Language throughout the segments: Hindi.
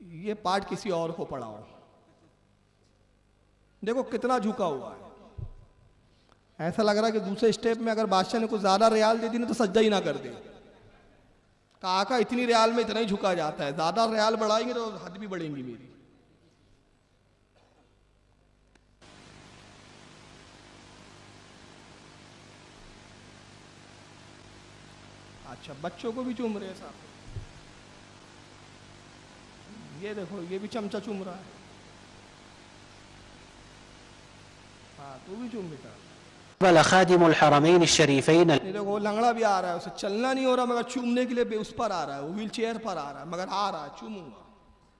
ये पाठ किसी और को पढ़ाओ। देखो कितना झुका हुआ है, ऐसा लग रहा है कि दूसरे स्टेप में अगर बादशाह ने कुछ ज्यादा रियाल दे दी ना तो सज्जा ही ना कर दे। काका इतनी रियाल में इतना ही झुका जाता है, ज्यादा रियाल बढ़ाएंगे तो हद भी बढ़ेंगी मेरी। अच्छा, बच्चों को भी चूम रहे हैं साहब, ये देखो ये भी चमचा चूम रहा है। हाँ तू भी चूम बेटा। खादिमुल हरमैन शरीफैन, ये देखो लंगड़ा भी आ रहा है, उसे चलना नहीं हो रहा मगर चूमने के लिए उस पर आ रहा है, वो व्हील चेयर पर आ रहा है मगर आ रहा है, चूमूंगा।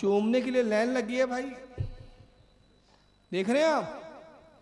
चूमने के लिए लाइन लगी है भाई, देख रहे हैं आप।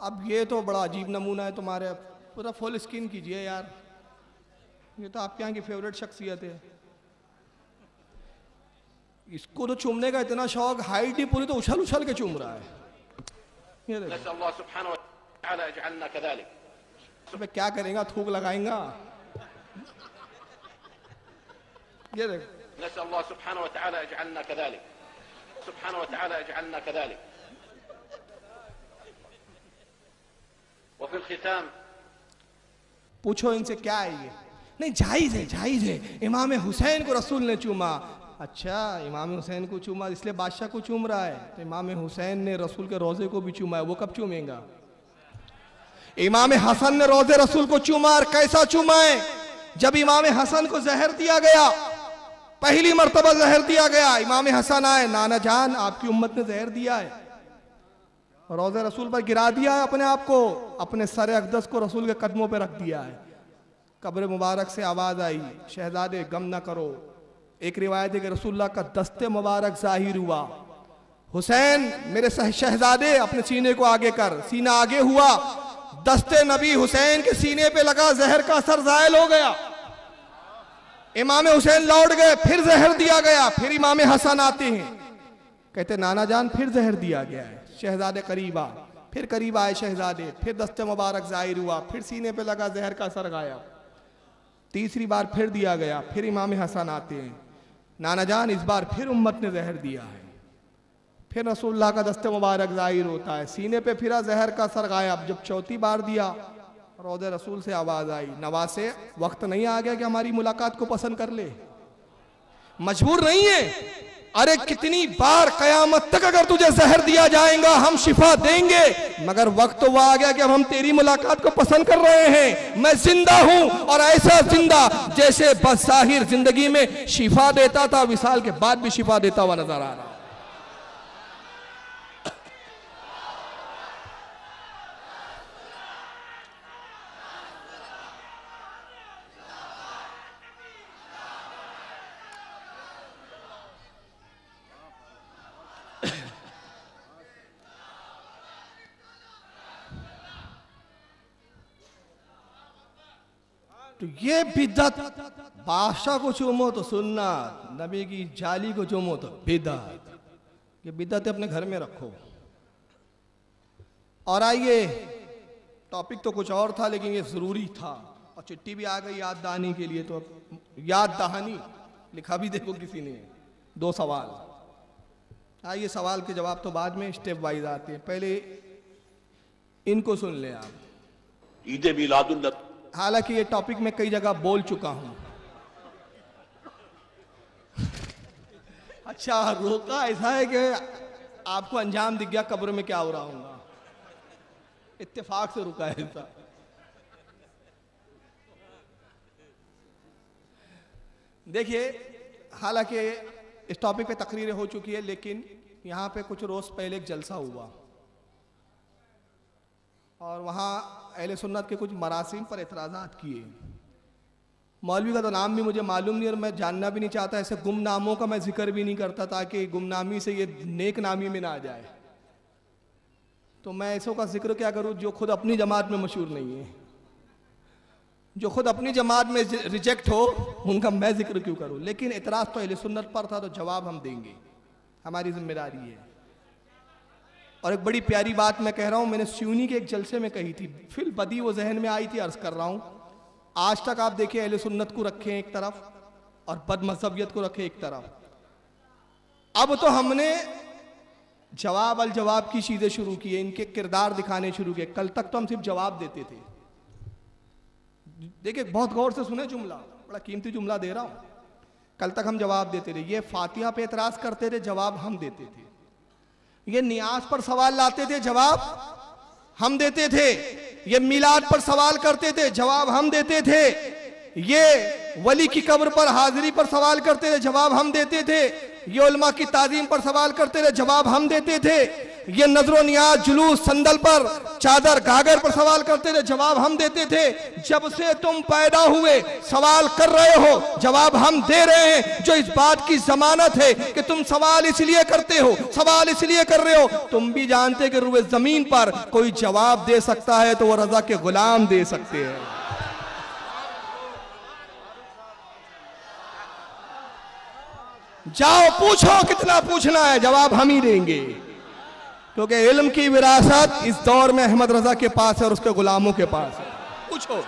अब ये तो बड़ा अजीब नमूना है तुम्हारे, पूरा फुल स्किन कीजिए यार, ये तो आपके यहाँ की फेवरेट शख्सियत है। इसको तो चूमने का इतना शौक, हाइट ही पूरी तो उछल उछल के चूम रहा है। ये देखो क्या करेगा, थूक लगाएगा। ये देखो पूछो इनसे क्या है ये, नहीं जायज है, जायज है। इमाम हुसैन को रसूल ने चूमा, अच्छा इमाम हुसैन को चूमा इसलिए बादशाह को चूम रहा है, तो इमाम हुसैन ने रसूल के रोजे को भी चूमा है, वो कब चूमेगा? इमाम हसन ने रोजे रसूल को चूमा, और कैसा चूमा है? जब इमाम हसन को जहर दिया गया, पहली मर्तबा जहर दिया गया, इमाम हसन आए, नाना जान आपकी उम्मत ने जहर दिया है, रोजे रसूल पर गिरा दिया है अपने आप को, अपने सर अक़दस को रसूल के कदमों पे रख दिया है। कब्र मुबारक से आवाज आई, शहजादे गम ना करो। एक रिवायत है कि रसूलुल्लाह का दस्ते मुबारक जाहिर हुआ, हुसैन मेरे शहजादे अपने सीने को आगे कर, सीना आगे हुआ, दस्ते नबी हुसैन के सीने पे लगा, जहर का असर ज़ायल हो गया। इमाम हुसैन लौट गए, फिर जहर दिया गया, फिर इमाम हसन आते हैं, कहते नाना जान फिर जहर दिया गया है। शहजादे करीबा, फिर करीब आए शहजादे, फिर दस्ते मुबारक जाहिर हुआ, फिर सीने पे लगा, जहर का असर गायब। तीसरी बार फिर दिया गया, फिर इमाम हसन आते हैं, नाना जान इस बार फिर उम्मत ने जहर दिया है। फिर रसूलुल्लाह का दस्ते मुबारक जाहिर होता है, सीने पे फिरा, जहर का असर गायब। जब चौथी बार दिया, रोज़े रसूल से आवाज आई, नवासे वक्त नहीं आ गया कि हमारी मुलाकात को पसंद कर ले? मजबूर नहीं है। अरे कितनी बार कयामत तक अगर तुझे जहर दिया जाएगा हम शिफा देंगे, मगर वक्त तो वह आ गया कि अब हम तेरी मुलाकात को पसंद कर रहे हैं। मैं जिंदा हूं, और ऐसा जिंदा जैसे बज़ाहिर जिंदगी में शिफा देता था, विसाल के बाद भी शिफा देता हुआ नजर आ रहा। तो ये बिदअत, बादशाह को चूमो तो सुन्नत, नबी की जाली को चूमो तो बिदअत। ये बिदअत अपने घर में रखो। और आइए, टॉपिक तो कुछ और था लेकिन ये जरूरी था, और चिट्ठी भी आ गई याद दहानी के लिए, तो याद दहानी लिखा भी देखो किसी ने। 2 सवाल, आइए सवाल के जवाब तो बाद में स्टेप वाइज आते हैं, पहले इनको सुन ले आप। ईद मिलादुन, हालांकि ये टॉपिक में कई जगह बोल चुका हूं। अच्छा रोका ऐसा है कि आपको अंजाम दिख गया कब्र में क्या हो रहा होगा, इत्तेफाक से रुका है ऐसा। देखिए हालांकि इस टॉपिक पे तकरीरें हो चुकी है, लेकिन यहां पे कुछ रोज पहले एक जलसा हुआ और वहाँ अहले सुन्नत के कुछ मरासिम पर एतराज़ात किए। मौलवी का तो नाम भी मुझे मालूम नहीं और मैं जानना भी नहीं चाहता, ऐसे गुमनामों का मैं जिक्र भी नहीं करता ताकि गुमनामी से ये नेक नामी में ना आ जाए। तो मैं ऐसों का जिक्र क्या करूं जो खुद अपनी जमात में मशहूर नहीं है, जो खुद अपनी जमात में रिजेक्ट हो, उनका मैं जिक्र क्यों करूं। लेकिन इतराज तो अहले सुन्नत पर था, तो जवाब हम देंगे, हमारी जिम्मेदारी है। और एक बड़ी प्यारी बात मैं कह रहा हूं, मैंने स्यूनी के एक जलसे में कही थी, फिर बदी वो जहन में आई थी, अर्ज कर रहा हूं। आज तक आप देखिए अहले सुन्नत को रखे एक तरफ और बद मजहबियत को रखे एक तरफ। अब तो हमने जवाब अल जवाब की चीजें शुरू की है, इनके किरदार दिखाने शुरू किए। कल तक तो हम सिर्फ जवाब देते थे। देखिए बहुत गौर से सुने जुमला, बड़ा कीमती जुमला दे रहा हूं। कल तक हम जवाब देते थे, ये फातिहा पे एतराज करते थे, जवाब हम देते थे। ये नियाज पर सवाल लाते थे, जवाब हम देते थे। ये मिलाद पर सवाल करते थे, जवाब हम देते थे। ये वली की कब्र पर हाजिरी पर सवाल करते थे, जवाब हम देते थे। ये उलमा की ताजीम पर सवाल करते थे, जवाब हम देते थे। ये नजरो नियाज जुलूस संदल पर चादर गागर पर सवाल करते थे, जवाब हम देते थे। जब से तुम पैदा हुए सवाल कर रहे हो, जवाब हम दे रहे हैं, जो इस बात की जमानत है कि तुम सवाल इसलिए करते हो, सवाल इसलिए कर रहे हो। तुम भी जानते कि रुए जमीन पर कोई जवाब दे सकता है तो वो रजा के गुलाम दे सकते हैं। जाओ पूछो कितना पूछना है, जवाब हम ही देंगे, क्योंकि इल्म की विरासत इस दौर में अहमद रजा के पास है और उसके गुलामों के पास है। पूछो,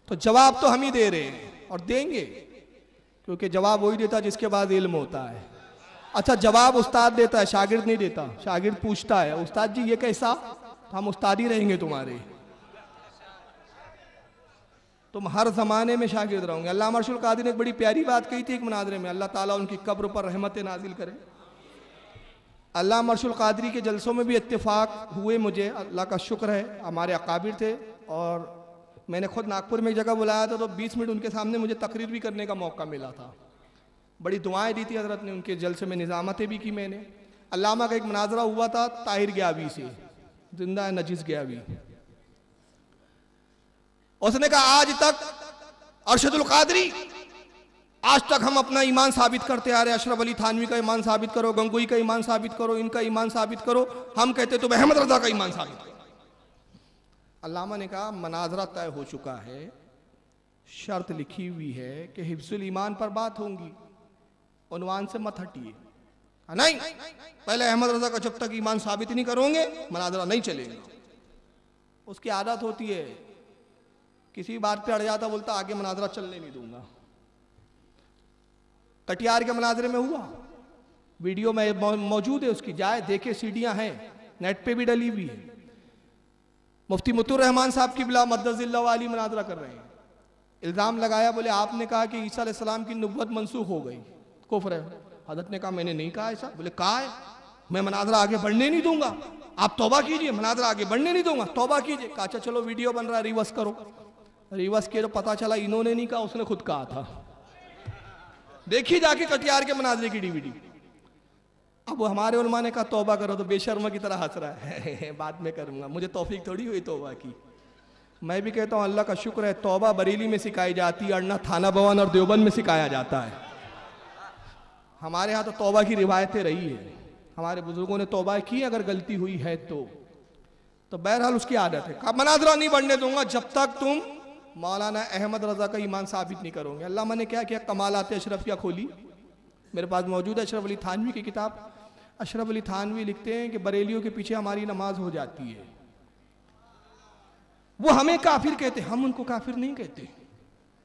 तो जवाब तो हम ही दे रहे हैं और देंगे, क्योंकि जवाब वही देता जिसके बाद इल्म होता है। अच्छा, जवाब उस्ताद देता है, शागिर्द नहीं देता। शागिर्द पूछता है, उस्ताद जी ये कैसा, तो हम उस्ताद ही रहेंगे तुम्हारे, तुम हर जमाने में शागिर्द रहोगे। अल्लामा अरशुल कादरी ने एक बड़ी प्यारी बात कही थी एक मुनाजरे में, अल्लाह ताला उनकी कब्र पर रहमत नाजिल करे। अल्लामा अरशुल कादरी के जलसों में भी इत्तेफाक हुए, मुझे अल्लाह का शुक्र है, हमारे अकाबिर थे और मैंने खुद नागपुर में एक जगह बुलाया था, तो 20 मिनट उनके सामने मुझे तकरीर भी करने का मौका मिला था। बड़ी दुआएं दी थी हजरत ने, उनके जलसे में निज़ामतें भी की मैंने। अल्लामा का एक मुनाजरा हुआ था ताहिर गयावी से, जिंदा है नजीस गयावी। उसने कहा आज तक अरशदुल कादरी, आज तक हम अपना ईमान साबित करते आ रहे, अशरफ अली थानवी का ईमान साबित करो, गंगोई का ईमान साबित करो, इनका ईमान साबित करो। हम कहते तुम अहमद रजा का ईमान साबित करो। अल्लामा ने कहा मनाजरा तय हो चुका है, शर्त लिखी हुई है कि हिफ्जुल ईमान पर बात होंगी, उन्वान से मत हटिए। नहीं, पहले अहमद रजा का जब तक ईमान साबित नहीं करोगे मनाजरा नहीं चलेगा। उसकी आदत होती है, किसी बात पे अड़ जाता, बोलता आगे मनाजरा चलने नहीं दूंगा। कटिहार के मनाजरे में हुआ, वीडियो में मौजूद है उसकी, जाए देखे, सीडियां हैं, नेट पे भी डली हुई है। मुफ्ती मुतुर रहमान साहब की बिला मद्दजिल्ला वाली मनाजरा कर रहे हैं। इल्जाम लगाया, बोले आपने कहा कि ईसा अलैहिस्सलाम की नबुव्वत मनसूख हो गई, कुफ्र है। हजरत ने कहा मैंने नहीं कहा ऐसा। बोले कहा है, मैं मनाजरा आगे बढ़ने नहीं दूंगा, आप तौबा कीजिए, मनाजरा आगे बढ़ने नहीं दूंगा, तौबा कीजिए। कहा अच्छा चलो वीडियो बन रहा है, रिवर्स करो। रिवर्स किया तो पता चला इन्होंने नहीं कहा, उसने खुद कहा था। देखिए जाके कटिहार के मनाजरे की डीवीडी। अब हमारे उलमा ने कहा तौबा करो, तो बेशर्मा की तरह हंस रहा है बाद में करूंगा, मुझे तौफीक थोड़ी हुई तौबा की। मैं भी कहता हूँ अल्लाह का शुक्र है, तौबा बरेली में सिखाई जाती है, अड़ना थाना भवन और देवबंद में सिखाया जाता है। हमारे यहाँ तो तौबा की रिवायतें रही है, हमारे बुजुर्गों ने तौबा की अगर गलती हुई है तो बहरहाल उसकी आदत है। मनाजरा नहीं बढ़ने दूंगा जब तक तुम मौलाना अहमद रजा का ईमान साबित नहीं करोगे। अल्लामा ने क्या किया, कमालात अशरफिया खोली, मेरे पास मौजूद है अशरफ अली थानवी की किताब। अशरफ अली थानवी लिखते हैं कि बरेलियों के पीछे हमारी नमाज हो जाती है। वो हमें काफिर कहते, हम उनको काफिर नहीं कहते,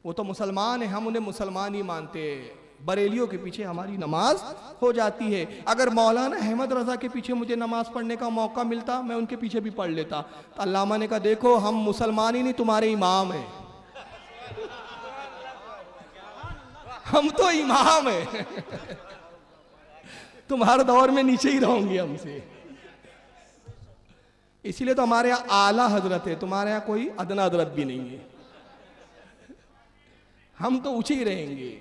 वो तो मुसलमान है, हम उन्हें मुसलमान ही मानते हैं। बरेलियों के पीछे हमारी नमाज हो जाती है। अगर मौलाना अहमद रजा के पीछे मुझे नमाज पढ़ने का मौका मिलता, मैं उनके पीछे भी पढ़ लेता। तो अल्लामा ने कहा देखो हम मुसलमान ही नहीं, तुम्हारे इमाम हैं, हम तो इमाम हैं तुम हर दौर में नीचे ही रहोगे हमसे। इसीलिए तो हमारे यहाँ आला हजरत है, तुम्हारे यहाँ कोई अदना हजरत भी नहीं है, हम तो ऊंचे ही रहेंगे।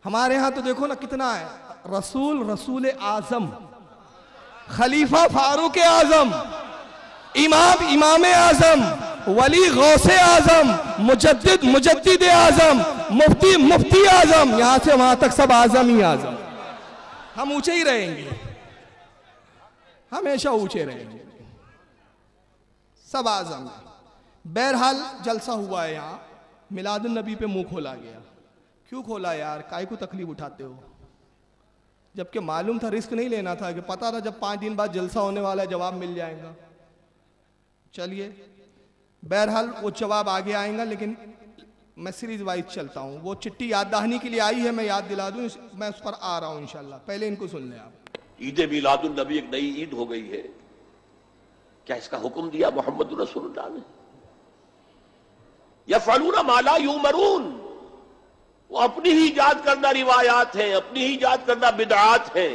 हमारे यहाँ तो देखो ना कितना है, रसूल, रसूल आजम, खलीफा फारूक आजम, इमाम, इमाम आजम, वली गौसे आजम, मुजद्दिद, मुजद्दिद आजम, मुफ्ती, मुफ्ती आजम, यहां से वहां तक सब आजम ही आजम। हम ऊंचे ही रहेंगे। हमेशा ऊंचे रहेंगे सब आजम है। बहरहाल जलसा हुआ है यहाँ, मिलादुन नबी पे मुंह खोला गया। क्यों खोला यार, काय को तकलीफ उठाते हो? जबकि मालूम था, रिस्क नहीं लेना था, कि पता था जब 5 दिन बाद जलसा होने वाला है जवाब मिल जाएगा। चलिए बहरहाल वो जवाब आगे आएगा, लेकिन मैं सीरीज वाइज चलता हूँ। वो चिट्ठी याद दहानी के लिए आई है, मैं याद दिला दूँ, मैं उस पर आ रहा हूँ इंशाल्लाह। पहले इनको सुन लें आप। ईद मिलादुन नबी एक नई ईद हो गई है, क्या इसका हुक्म दिया मोहम्मद रसूलुल्लाह ने? यफ़अलूना मा ला युमरून, वो अपनी ही इजाद करना रिवायात हैं, अपनी ही इजाद करना बिदआत हैं,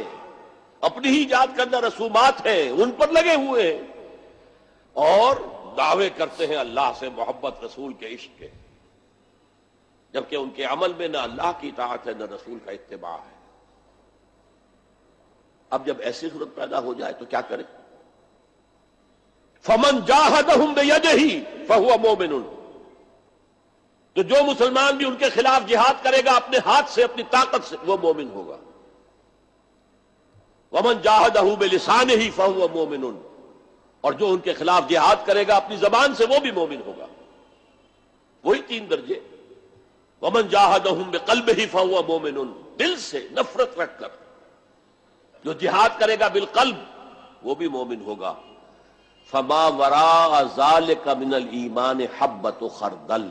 अपनी ही इजाद करना रसूमात हैं, उन पर लगे हुए हैं और दावे करते हैं अल्लाह से मोहब्बत, रसूल के इश्क के, जबकि उनके अमल में न अल्लाह की इताअत है न रसूल का इत्तिबा है। अब जब ऐसी सूरत पैदा हो जाए तो क्या करें? फमन जाहदहुम बियदिही फहुवा मोमिनुन, तो जो मुसलमान भी उनके खिलाफ जिहाद करेगा अपने हाथ से, अपनी ताकत से, वो मोमिन होगा। वमन जाहदहु बिलिसानिही फहुवा मोमिनुन, और जो उनके खिलाफ जिहाद करेगा अपनी जबान से, वो भी मोमिन होगा। वही 3 दर्जे। वमन जाहदहुम बिक़ल्बिही फहुवा मोमिनुन, दिल से नफरत रखकर जो जिहाद करेगा बिलक़ल्ब, वो भी मोमिन होगा। फमा वरा ज़ालिका मिनल ईमान हब्बतु खरदल,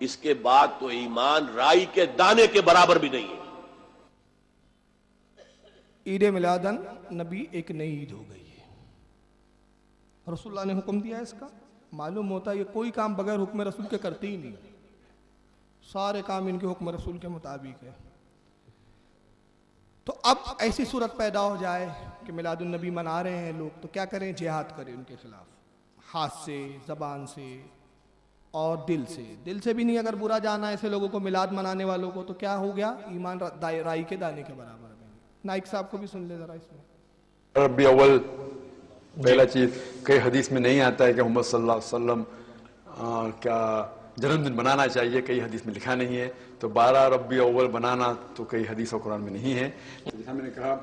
इसके बाद तो ईमान राई के दाने के बराबर भी नहीं है। ईद मिलादन नबी एक नई ईद हो गई है, रसूलुल्लाह ने हुक्म दिया है इसका। मालूम होता है ये कोई काम बगैर हुक्म रसूल के करते ही नहीं, सारे काम इनके हुक्म रसूल के मुताबिक है। तो अब ऐसी सूरत पैदा हो जाए कि मिलादुन नबी मना रहे हैं लोग, तो क्या करें? जिहाद करें उनके खिलाफ, हाथ से, जबान से और दिल से। दिल से भी नहीं अगर बुरा जाना ऐसे लोगों को, मिलाद मनाने वालों को, तो क्या हो गया? ईमान राई के दाने के बराबर है। नाइक साहब को भी सुन ले जरा इसमें। रब्बी अव्वल पहला चीज, कई हदीस में नहीं आता है कि मोहम्मद सल्लल्लाहु अलैहि वसल्लम का जन्मदिन बनाना चाहिए, कई हदीस में लिखा नहीं है। तो 12 रब्बी अव्वल बनाना तो कई हदीस और कुरान में नहीं है। जैसा मैंने कहा,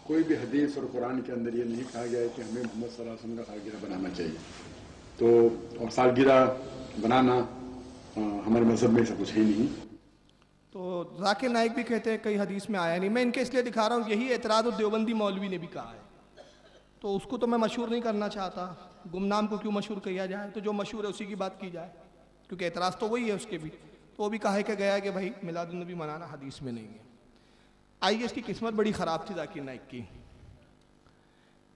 कोई भी हदीस और कुरान के अंदर ये नहीं कहा गया है कि हमें मोहम्मद सल्लल्लाहु अलैहि वसल्लम का सालगिरह बनाना चाहिए। तो और सालगिरह बनाना हमारे मजहब में ऐसा कुछ है नहीं। तो जाकिर नाइक भी कहते हैं कई हदीस में आया नहीं। मैं इनके इसलिए दिखा रहा हूँ, यही एतराज़ देवबंदी मौलवी ने भी कहा है, तो उसको तो मैं मशहूर नहीं करना चाहता। गुमनाम को क्यों मशहूर किया जाए? तो जो मशहूर है उसी की बात की जाए, क्योंकि एतराज़ तो वही है उसके भी। तो वो भी कहा कि गया कि भाई मिलादुन नबी मनाना हदीस में नहीं है। आइए, इसकी किस्मत बड़ी ख़राब थी जाकिर नाइक की।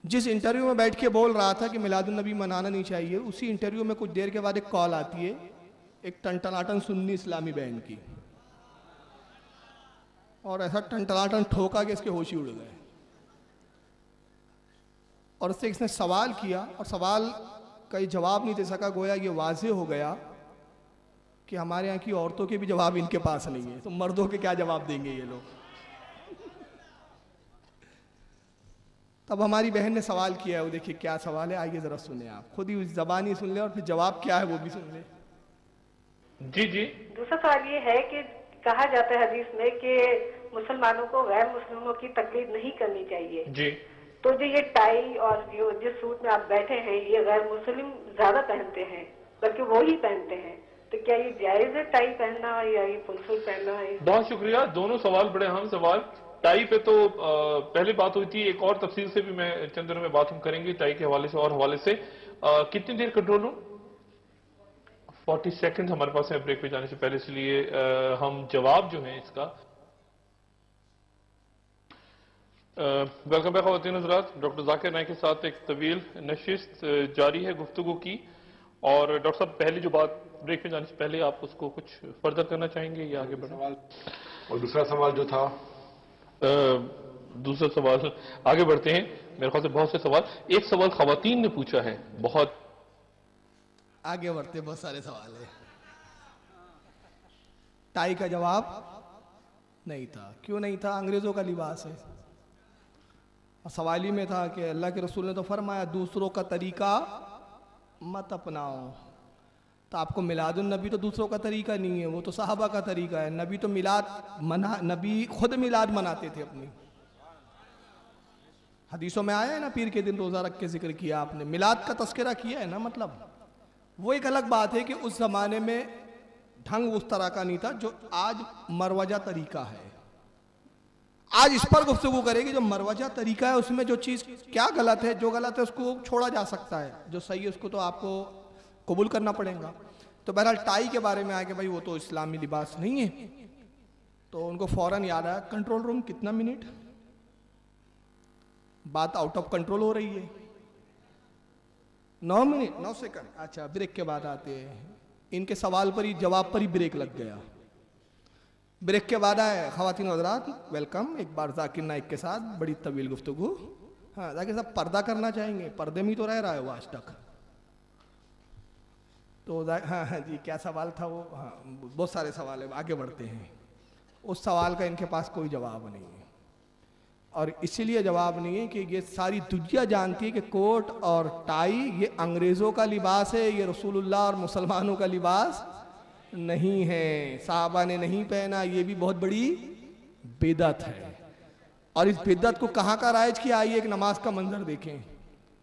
जिस इंटरव्यू में बैठ के बोल रहा था कि मिलादुन नबी मनाना नहीं चाहिए, उसी इंटरव्यू में कुछ देर के बाद एक कॉल आती है एक टनटनाटन सुन्नी इस्लामी बैंड की, और ऐसा टनटनाटन ठोका कि इसके होश ही उड़ गए। और उससे इसने सवाल किया और सवाल का जवाब नहीं दे सका। गोया ये वाज़ेह हो गया कि हमारे यहाँ की औरतों के भी जवाब इनके पास नहीं है, तो मर्दों के क्या जवाब देंगे ये लोग। तब हमारी बहन ने सवाल किया है, वो देखिए क्या सवाल है, आइए जरा सुने। आप खुद ही उस जबानी सुन ले और फिर जवाब क्या है वो भी सुन ले। जी जी। दूसरा सवाल ये है कि कहा जाता है हदीस में कि मुसलमानों को गैर मुस्लिमों की तकलीफ नहीं करनी चाहिए जी। तो जो ये टाई और जो जिस सूट में आप बैठे हैं, ये गैर मुस्लिम ज्यादा पहनते हैं, बल्कि वो ही पहनते हैं, तो क्या ये जायज है टाई पहनना या ये फुल सूट पहनना है? बहुत शुक्रिया, दोनों सवाल बड़े अहम सवाल। टाई पे तो पहले बात हुई थी, एक और तफसील से भी मैं चंद दिनों में बात हम करेंगे टाई के हवाले से और हवाले से। कितनी देर कंट्रोल रूम? 40 सेकंड हमारे पास है ब्रेक पे जाने से पहले, इसलिए हम जवाब जो है इसका। वेलकम बैक ख़वातीन हज़रात, डॉक्टर जाकिर नाइक के साथ एक तवील नशिस्त जारी है गुफ्तगू की। और डॉक्टर साहब, पहली जो बात ब्रेक में जाने से पहले आप उसको कुछ फर्दर करना चाहेंगे या आगे बढ़ना? और दूसरा सवाल जो था, दूसरा सवाल आगे बढ़ते हैं। मेरे ख्याल से बहुत से सवाल, एक सवाल ख़वातीन ने पूछा है, बहुत आगे बढ़ते, बहुत सारे सवाल है। टाई का जवाब नहीं था। क्यों नहीं था? अंग्रेजों का लिबास है। और सवाल ही में था कि अल्लाह के रसूल ने तो फरमाया दूसरों का तरीका मत अपनाओ। तो आपको मिलादुन नबी तो दूसरों का तरीका नहीं है, वो तो साहबा का तरीका है। नबी तो मिलाद मना, नबी खुद मिलाद मनाते थे अपनी। हदीसों में आया है ना, पीर के दिन रोजा रख के जिक्र किया आपने, मिलाद का तस्करा किया है ना। मतलब वो एक अलग बात है कि उस जमाने में ढंग उस तरह का नहीं था जो आज मरवजा तरीका है। आज इस पर गुफ्तगू करेगी, जो मरवजा तरीका है उसमें जो चीज़ क्या गलत है, जो गलत है उसको छोड़ा जा सकता है, जो सही है उसको तो आपको कबूल करना पड़ेगा। तो बहरहाल टाई के बारे में आया कि भाई वो तो इस्लामी लिबास नहीं है, तो उनको फौरन याद आया कंट्रोल रूम कितना मिनट, बात आउट ऑफ कंट्रोल हो रही है, 9 मिनट 9 सेकंड। अच्छा, ब्रेक के बाद आते हैं, इनके सवाल पर ही जवाब पर ही ब्रेक लग गया। ब्रेक के बाद आए ख़वातीन हज़रात, वेलकम एक बार जाकिर नाइक के साथ बड़ी तवील गुफ्तगू। हाँ जाकिर साहब पर्दा करना चाहेंगे, पर्दे में ही तो रह रहा है वो आज तक। तो हाँ जी, क्या सवाल था वो? हाँ बहुत सारे सवाल है, आगे बढ़ते हैं। उस सवाल का इनके पास कोई जवाब नहीं है, और इसीलिए जवाब नहीं है कि ये सारी दुनिया जानती है कि कोट और टाई ये अंग्रेज़ों का लिबास है, ये रसूलुल्लाह और मुसलमानों का लिबास नहीं है, साहबा ने नहीं पहना, ये भी बहुत बड़ी बिदअत है। और इस बिदअत को कहाँ का राइज किया? आइए एक नमाज का मंजर देखें।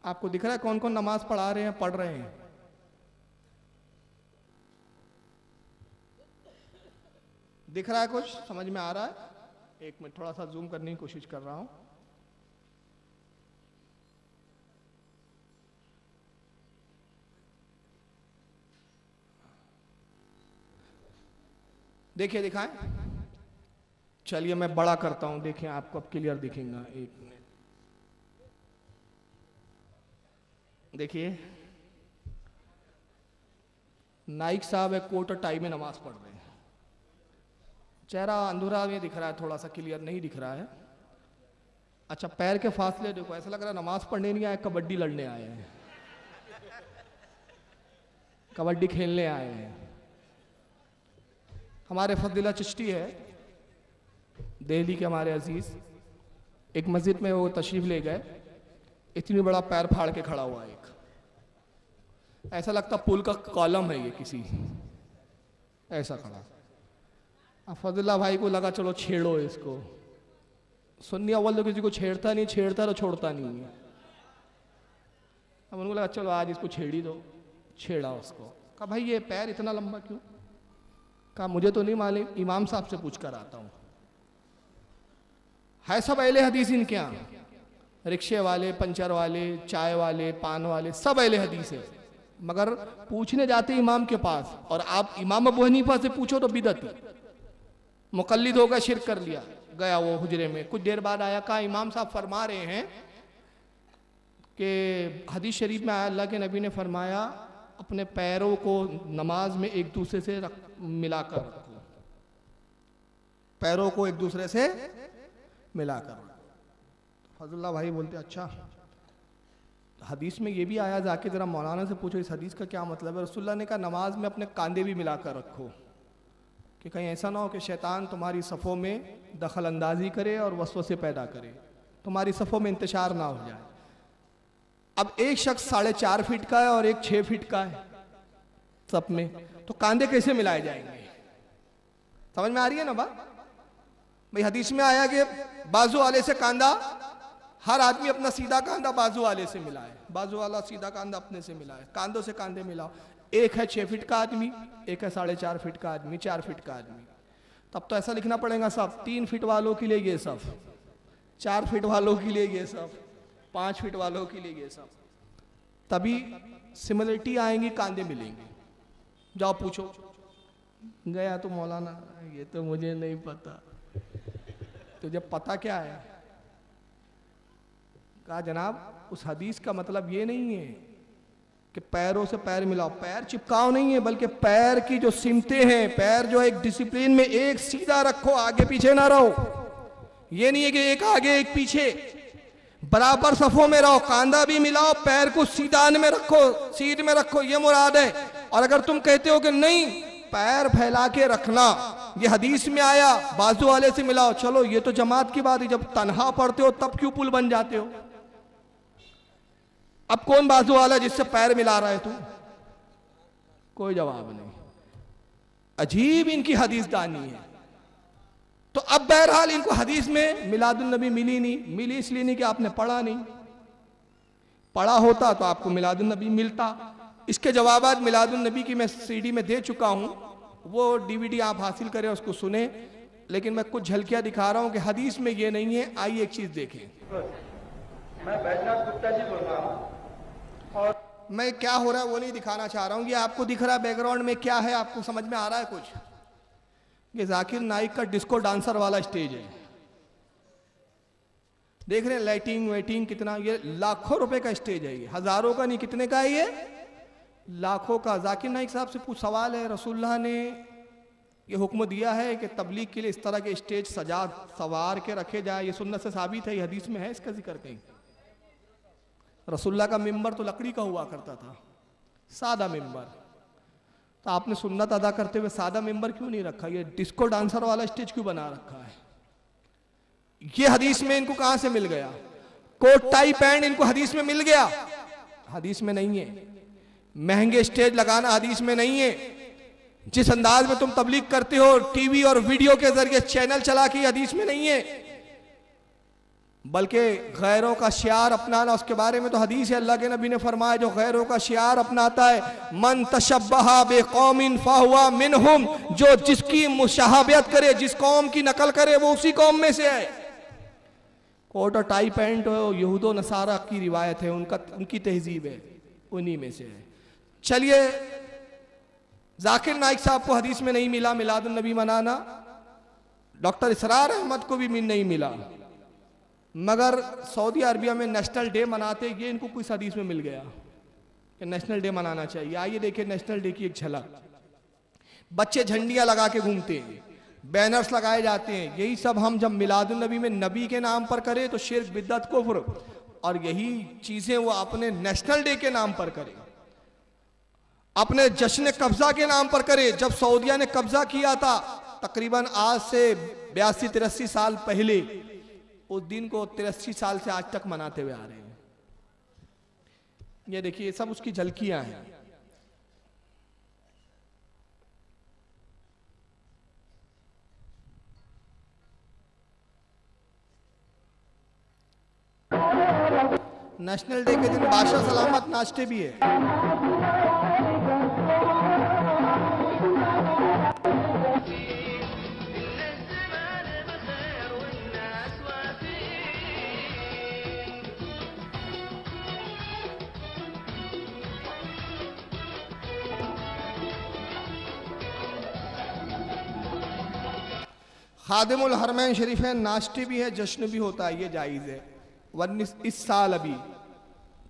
आपको दिख रहा है कौन कौन नमाज पढ़ा रहे हैं, पढ़ रहे हैं? दिख रहा है कुछ? समझ में आ रहा है? एक मिनट थोड़ा सा जूम करने की कोशिश कर रहा हूं। देखिए, दिखाएं। चलिए मैं बड़ा करता हूं, देखें आपको अब क्लियर दिखेगा। एक मिनट देखिए, नाइक साहब है कोट और टाई में नमाज पढ़ रहे हैं। चेहरा अंधेरा में दिख रहा है, थोड़ा सा क्लियर नहीं दिख रहा है। अच्छा, पैर के फासले देखो, ऐसा लग रहा है नमाज पढ़ने नहीं आए, कबड्डी लड़ने आए हैं, कबड्डी खेलने आए हैं। हमारे फजीला चिश्ती है दिल्ली के, हमारे अजीज, एक मस्जिद में वो तशरीफ ले गए, इतनी बड़ा पैर फाड़ के खड़ा हुआ, एक ऐसा लगता पुल का कॉलम है ये किसी, ऐसा खड़ा। अब फजल्ला भाई को लगा चलो छेड़ो इसको। सुन्नी अव्वल तो किसी को छेड़ता नहीं, छेड़ता तो छोड़ता नहीं है। अब उनको लगा चलो आज इसको छेड़ ही दो, छेड़ा उसको। कहा भाई ये पैर इतना लंबा क्यों? कहा मुझे तो नहीं मालूम, इमाम साहब से पूछ कर आता हूँ। है सब अहले हदीस इनके यहाँ, रिक्शे वाले, पंचर वाले, चाय वाले, पान वाले, सब अहले हदीस है, मगर पूछने जाते इमाम के पास, और आप इमाम अबू हनीफा से पूछो तो बिदअत, मुकल्लिद होगा, शिरक कर लिया। गया वो हुजरे में, कुछ देर बाद आया, कहा इमाम साहब फरमा रहे हैं कि हदीस शरीफ में आया, अल्लाह के नबी ने फरमाया अपने पैरों को नमाज में एक दूसरे से मिलाकर रखो, पैरों को एक दूसरे से मिलाकर। फजल्ला भाई बोलते अच्छा, हदीस में ये भी आया, जाके जरा मौलाना से पूछो इस हदीस का क्या मतलब है। रसूलुल्लाह ने कहा नमाज में अपने कांधे भी मिलाकर रखो, कि कहीं ऐसा ना हो कि शैतान तुम्हारी सफ़ों में दखल अंदाजी करे और वसवसे पैदा करे, तुम्हारी सफ़ों में इंतशार ना हो जाए। अब एक शख्स 4.5 फीट का है और एक 6 फीट का है सब में, तो कांधे कैसे मिलाए जाएंगे? समझ में आ रही है ना बात? भाई हदीस में आया कि बाजू वाले से कांधा, हर आदमी अपना सीधा कांधा बाजू वाले से मिलाए, बाजू वाला सीधा कांधा अपने से मिलाए, कांधों से कांधे मिलाओ। एक है 6 फीट का आदमी, एक है 4.5 फीट का आदमी, 4 फीट का आदमी, तब तो ऐसा लिखना पड़ेगा सब 3 फीट वालों के लिए ये सब, 4 फीट वालों के लिए ये सब, 5 फीट वालों के लिए ये सब, तभी सिमिलरिटी आएंगी, कांधे मिलेंगे। जाओ पूछो। गया तो मौलाना ये तो मुझे नहीं पता, तुझे पता क्या है? कहा जनाब उस हदीस का मतलब ये नहीं है कि पैरों से पैर मिलाओ, पैर चिपकाओ नहीं है, बल्कि पैर की जो सिमतें हैं, पैर जो एक डिसिप्लिन में एक सीधा रखो, आगे पीछे ना रहो। ये नहीं है कि एक आगे एक पीछे, बराबर सफों में रहो, कांधा भी मिलाओ, पैर को सीधान में रखो, सीट में रखो, ये मुराद है। और अगर तुम कहते हो कि नहीं पैर फैला के रखना, ये हदीस में आया बाजू वाले से मिलाओ, चलो ये तो जमात की बात है, जब तन्हा पढ़ते हो तब क्यों पुल बन जाते हो? अब कौन बाजू वाला जिससे पैर मिला रहा है तू? कोई जवाब नहीं। अजीब इनकी हदीस दानी है। तो अब बहरहाल इनको हदीस में मिलादुन नबी मिली नहीं, मिली इसलिए नहीं कि आपने पढ़ा नहीं, पढ़ा होता तो आपको मिलादुन नबी मिलता। इसके जवाबात मिलादुन नबी की मैं सीडी में दे चुका हूं, वो डीवीडी आप हासिल करें, उसको सुने, लेकिन मैं कुछ झलकियां दिखा रहा हूं कि हदीस में ये नहीं है। आइए एक चीज देखें। मैं बैजनाथ गुप्ता जी बोल रहा हूँ और मैं क्या हो रहा है वो नहीं दिखाना चाह रहा हूं, ये आपको दिख रहा है बैकग्राउंड में क्या है, आपको समझ में आ रहा है कुछ? ये जाकिर नाइक का डिस्को डांसर वाला स्टेज है, देख रहे हैं लाइटिंग वेटिंग कितना, ये लाखों रुपए का स्टेज है, ये हजारों का नहीं, कितने का है ये? लाखों का। जाकिर नाइक साहब से कुछ सवाल है, रसूलुल्लाह ने ये हुक्म दिया है कि तबलीग के लिए इस तरह के स्टेज सजा सवार के रखे जाए, ये सुन्नत से साबित है, ये हदीस में है इसका जिक्र कहीं? रसूलुल्लाह का मिंबर तो लकड़ी का हुआ करता था, सादा मिंबर, तो आपने सुन्नत अदा करते हुए सादा मिंबर क्यों नहीं रखा? ये डिस्को डांसर वाला स्टेज क्यों बना रखा है? ये हदीस में इनको कहां से मिल गया? कोट टाई पैंट इनको हदीस में मिल गया? हदीस में नहीं है। महंगे स्टेज लगाना हदीस में नहीं है। जिस अंदाज में तुम तबलीग करते हो टीवी और वीडियो के जरिए चैनल चला के, हदीस में नहीं है। बल्कि गैरों का शियार अपनाना, उसके बारे में तो हदीस है, अल्लाह के नबी ने फरमाया जो गैरों का शियार अपनाता है, मन तशब्बहा बिकौमिन फहुवा मिनहुम, जो जिसकी मुशाहबत करे, जिस कौम की नकल करे, वो उसी कौम में से है। कोट और टाई पैंट यहूदो नसारा की रिवायत है, उनकी तहजीब है, उन्हीं में से है। चलिए, जाकिर नाइक साहब को हदीस में नहीं मिला मिलादुन नबी मनाना, डॉक्टर इसरार अहमद को भी नहीं मिला, मगर सऊदी अरबिया में नेशनल डे मनाते, ये इनको कुछ हदीस में मिल गया कि नेशनल डे मनाना चाहिए। आइए देखिए नेशनल डे की एक झलक। बच्चे झंडियां लगा के घूमते हैं, बैनर्स लगाए जाते हैं, यही सब हम जब मिलादुन नबी में नबी के नाम पर करें तो शिर्क बिद्दत कुफ्र, और यही चीजें वो अपने नेशनल डे के नाम पर करें, अपने जश्न कब्जा के नाम पर करे। जब सऊदिया ने कब्जा किया था तकरीबन आज से 82-83 साल पहले, उस दिन को 83 साल से आज तक मनाते हुए आ रहे हैं। ये देखिए सब उसकी झलकियां हैं। नेशनल डे के दिन बादशाह सलामत नाचते भी है। खादिमुल हरमैन शरीफैन नाचते भी है, जश्न भी होता है, ये जायज़ है। वरना इस साल अभी